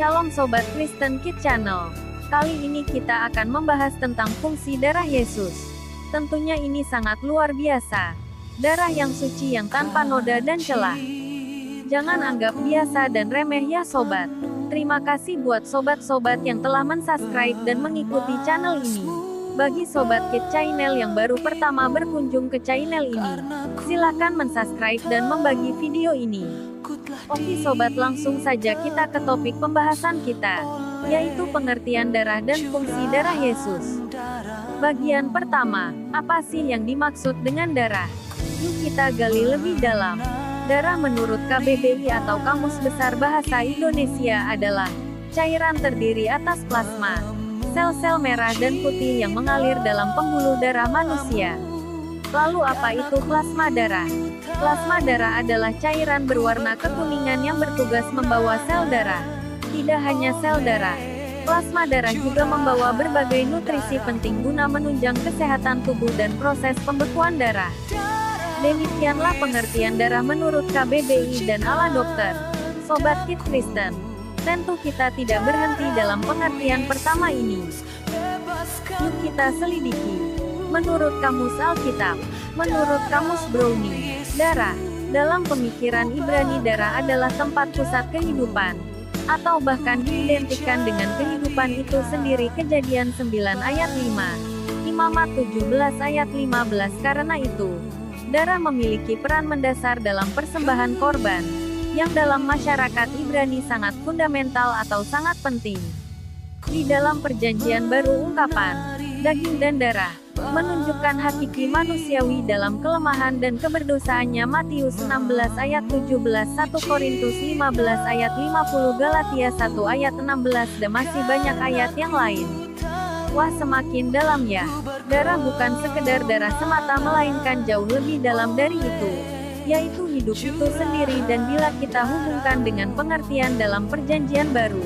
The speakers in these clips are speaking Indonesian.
Shalom Sobat Kristen Kid Channel. Kali ini kita akan membahas tentang fungsi darah Yesus. Tentunya ini sangat luar biasa. Darah yang suci yang tanpa noda dan celah. Jangan anggap biasa dan remeh ya sobat. Terima kasih buat sobat-sobat yang telah mensubscribe dan mengikuti channel ini. Bagi Sobat Kid Channel yang baru pertama berkunjung ke channel ini, silakan mensubscribe dan membagi video ini. Oke sobat, langsung saja kita ke topik pembahasan kita, yaitu pengertian darah dan fungsi darah Yesus. Bagian pertama, apa sih yang dimaksud dengan darah? Yuk kita gali lebih dalam. Darah menurut KBBI atau Kamus Besar Bahasa Indonesia adalah cairan terdiri atas plasma, sel-sel merah dan putih yang mengalir dalam pembuluh darah manusia. Lalu apa itu plasma darah? Plasma darah adalah cairan berwarna kekuningan yang bertugas membawa sel darah. Tidak hanya sel darah, plasma darah juga membawa berbagai nutrisi penting guna menunjang kesehatan tubuh dan proses pembekuan darah. Demikianlah pengertian darah menurut KBBI dan ala dokter. Sobat Kid Kristen, tentu kita tidak berhenti dalam pengertian pertama ini. Yuk kita selidiki. Menurut Kamus Alkitab, menurut Kamus Browning, darah, dalam pemikiran Ibrani darah adalah tempat pusat kehidupan, atau bahkan diidentikan dengan kehidupan itu sendiri. Kejadian 9 ayat 5, Imamat 17 ayat 15. Karena itu, darah memiliki peran mendasar dalam persembahan korban, yang dalam masyarakat Ibrani sangat fundamental atau sangat penting. Di dalam perjanjian baru ungkapan, daging dan darah, menunjukkan hakiki manusiawi dalam kelemahan dan keberdosaannya. Matius 16 ayat 17, 1 Korintus 15 ayat 50, Galatia 1 ayat 16, dan masih banyak ayat yang lain. Wah, semakin dalam ya. Darah bukan sekedar darah semata, melainkan jauh lebih dalam dari itu, yaitu hidup itu sendiri. Dan bila kita hubungkan dengan pengertian dalam perjanjian baru,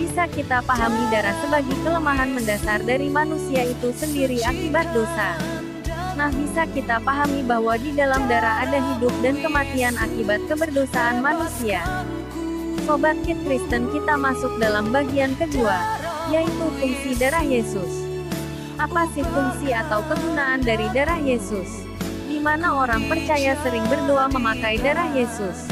bisa kita pahami darah sebagai kelemahan mendasar dari manusia itu sendiri akibat dosa. Nah, bisa kita pahami bahwa di dalam darah ada hidup dan kematian akibat keberdosaan manusia. Sobat Kid Kristen, kita masuk dalam bagian kedua, yaitu fungsi darah Yesus. Apa sih fungsi atau kegunaan dari darah Yesus? Di mana orang percaya sering berdoa memakai darah Yesus.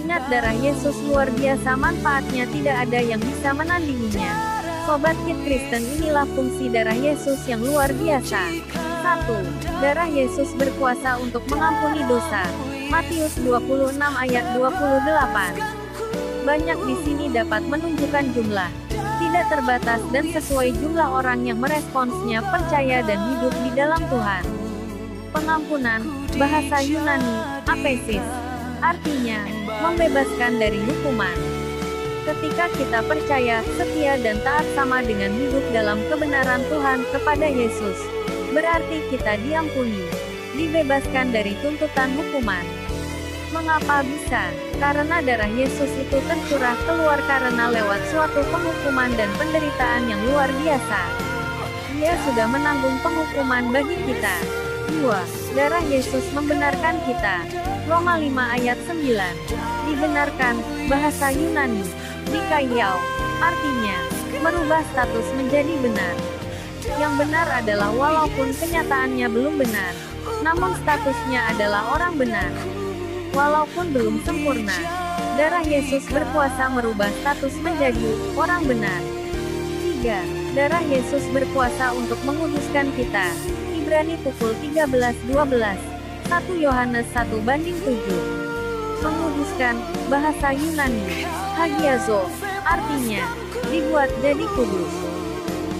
Ingat, darah Yesus luar biasa manfaatnya, tidak ada yang bisa menandinginya. Sobat Kid Kristen, inilah fungsi darah Yesus yang luar biasa. 1. Darah Yesus berkuasa untuk mengampuni dosa. Matius 26 ayat 28. Banyak di sini dapat menunjukkan jumlah, tidak terbatas dan sesuai jumlah orang yang meresponsnya, percaya dan hidup di dalam Tuhan. Pengampunan, bahasa Yunani, apesis, artinya membebaskan dari hukuman. Ketika kita percaya, setia dan taat sama dengan hidup dalam kebenaran Tuhan kepada Yesus, berarti kita diampuni, dibebaskan dari tuntutan hukuman. Mengapa bisa? Karena darah Yesus itu tercurah keluar karena lewat suatu penghukuman dan penderitaan yang luar biasa. Dia sudah menanggung penghukuman bagi kita. 2. Darah Yesus membenarkan kita. Roma 5 ayat 9. Dibenarkan, bahasa Yunani, dikaiau, artinya merubah status menjadi benar. Yang benar adalah walaupun kenyataannya belum benar, namun statusnya adalah orang benar. Walaupun belum sempurna, darah Yesus berkuasa merubah status menjadi orang benar. 3. Darah Yesus berkuasa untuk menguduskan kita. Ibrani pukul 13:12, 1 Yohanes 1:7. Menguduskan, bahasa Yunani, hagiazo, artinya dibuat jadi kudus.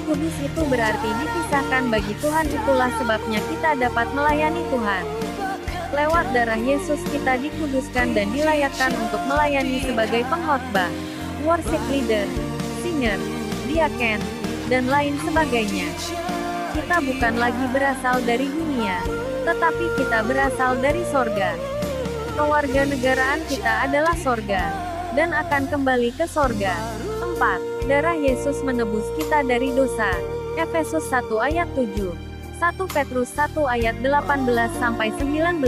Kudus itu berarti dipisahkan bagi Tuhan, itulah sebabnya kita dapat melayani Tuhan. Lewat darah Yesus kita dikuduskan dan dilayakkan untuk melayani sebagai pengkhotbah, worship leader, singer, diaken, dan lain sebagainya. Kita bukan lagi berasal dari dunia, tetapi kita berasal dari sorga. Kewarganegaraan kita adalah sorga, dan akan kembali ke sorga. 4. Darah Yesus menebus kita dari dosa. Efesus 1 ayat 7. 1 Petrus 1 ayat 18-19.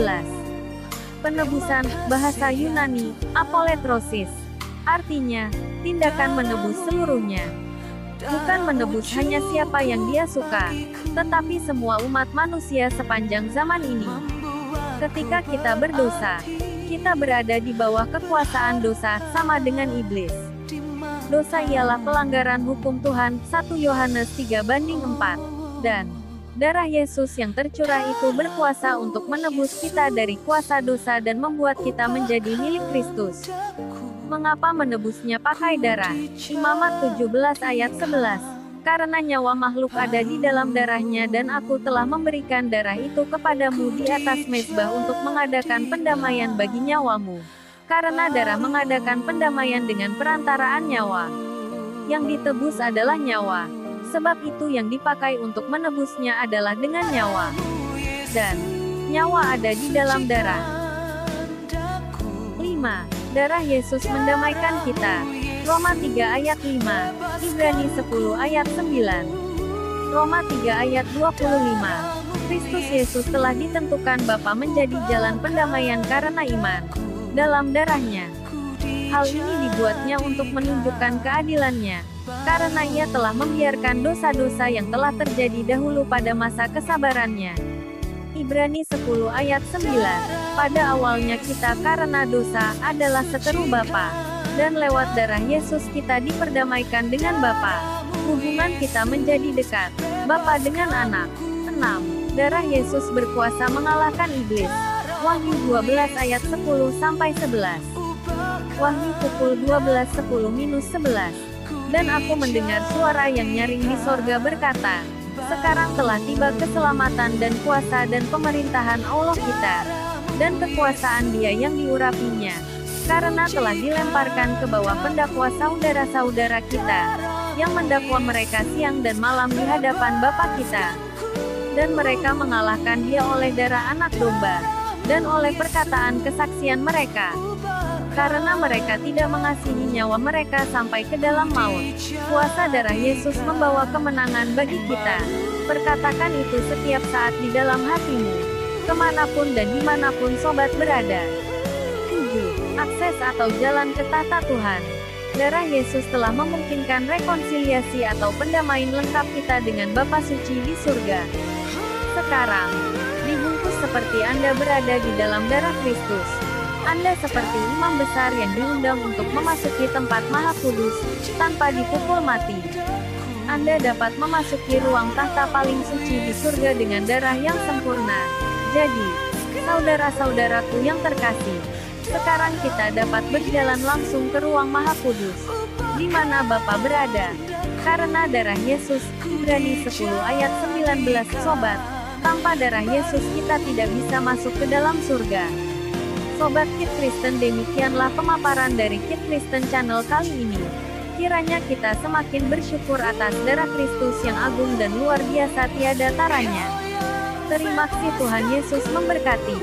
Penebusan, bahasa Yunani, apoletrosis, artinya tindakan menebus seluruhnya. Bukan menebus hanya siapa yang Dia suka, tetapi semua umat manusia sepanjang zaman ini. Ketika kita berdosa, kita berada di bawah kekuasaan dosa, sama dengan iblis. Dosa ialah pelanggaran hukum Tuhan, 1 Yohanes 3:4. Dan darah Yesus yang tercurah itu berkuasa untuk menebus kita dari kuasa dosa dan membuat kita menjadi milik Kristus. Mengapa menebusnya pakai darah? Imamat 17 ayat 11. Karena nyawa makhluk ada di dalam darahnya dan aku telah memberikan darah itu kepadamu di atas mezbah untuk mengadakan pendamaian bagi nyawamu. Karena darah mengadakan pendamaian dengan perantaraan nyawa. Yang ditebus adalah nyawa. Sebab itu yang dipakai untuk menebusnya adalah dengan nyawa. Dan nyawa ada di dalam darah. 5. Darah Yesus mendamaikan kita. Roma 3 ayat 5, Ibrani 10 ayat 9. Roma 3 ayat 25. Kristus Yesus telah ditentukan Bapa menjadi jalan pendamaian karena iman dalam darahnya. Hal ini dibuatnya untuk menunjukkan keadilannya, karena Ia telah membiarkan dosa-dosa yang telah terjadi dahulu pada masa kesabarannya. Ibrani 10 ayat 9. Pada awalnya kita karena dosa adalah seteru Bapa, dan lewat darah Yesus kita diperdamaikan dengan Bapa. Hubungan kita menjadi dekat, Bapa dengan Anak. 6. Darah Yesus berkuasa mengalahkan iblis. Wahyu 12 ayat 10-11. Wahyu pukul 12:10-11. Dan aku mendengar suara yang nyaring di sorga berkata, sekarang telah tiba keselamatan dan kuasa dan pemerintahan Allah kita, dan kekuasaan Dia yang diurapinya, karena telah dilemparkan ke bawah pendakwa saudara-saudara kita, yang mendakwa mereka siang dan malam di hadapan Bapa kita. Dan mereka mengalahkan Dia oleh darah Anak Domba, dan oleh perkataan kesaksian mereka. Karena mereka tidak mengasihi nyawa mereka sampai ke dalam maut. Kuasa darah Yesus membawa kemenangan bagi kita. Perkatakan itu setiap saat di dalam hatimu, kemanapun dan dimanapun sobat berada. 7. Akses atau jalan ke tahta Tuhan. Darah Yesus telah memungkinkan rekonsiliasi atau pendamaian lengkap kita dengan Bapa Suci di surga. Sekarang, dibungkus seperti Anda berada di dalam darah Kristus. Anda seperti imam besar yang diundang untuk memasuki tempat Maha Kudus, tanpa dipukul mati. Anda dapat memasuki ruang tahta paling suci di surga dengan darah yang sempurna. Jadi, saudara-saudaraku yang terkasih, sekarang kita dapat berjalan langsung ke ruang Maha Kudus, di mana Bapa berada. Karena darah Yesus, Ibrani 10 ayat 19. Sobat, tanpa darah Yesus kita tidak bisa masuk ke dalam surga. Sobat Kit Kristen, demikianlah pemaparan dari Kit Kristen Channel kali ini. Kiranya kita semakin bersyukur atas darah Kristus yang agung dan luar biasa tiada taranya. Terima kasih, Tuhan Yesus memberkati.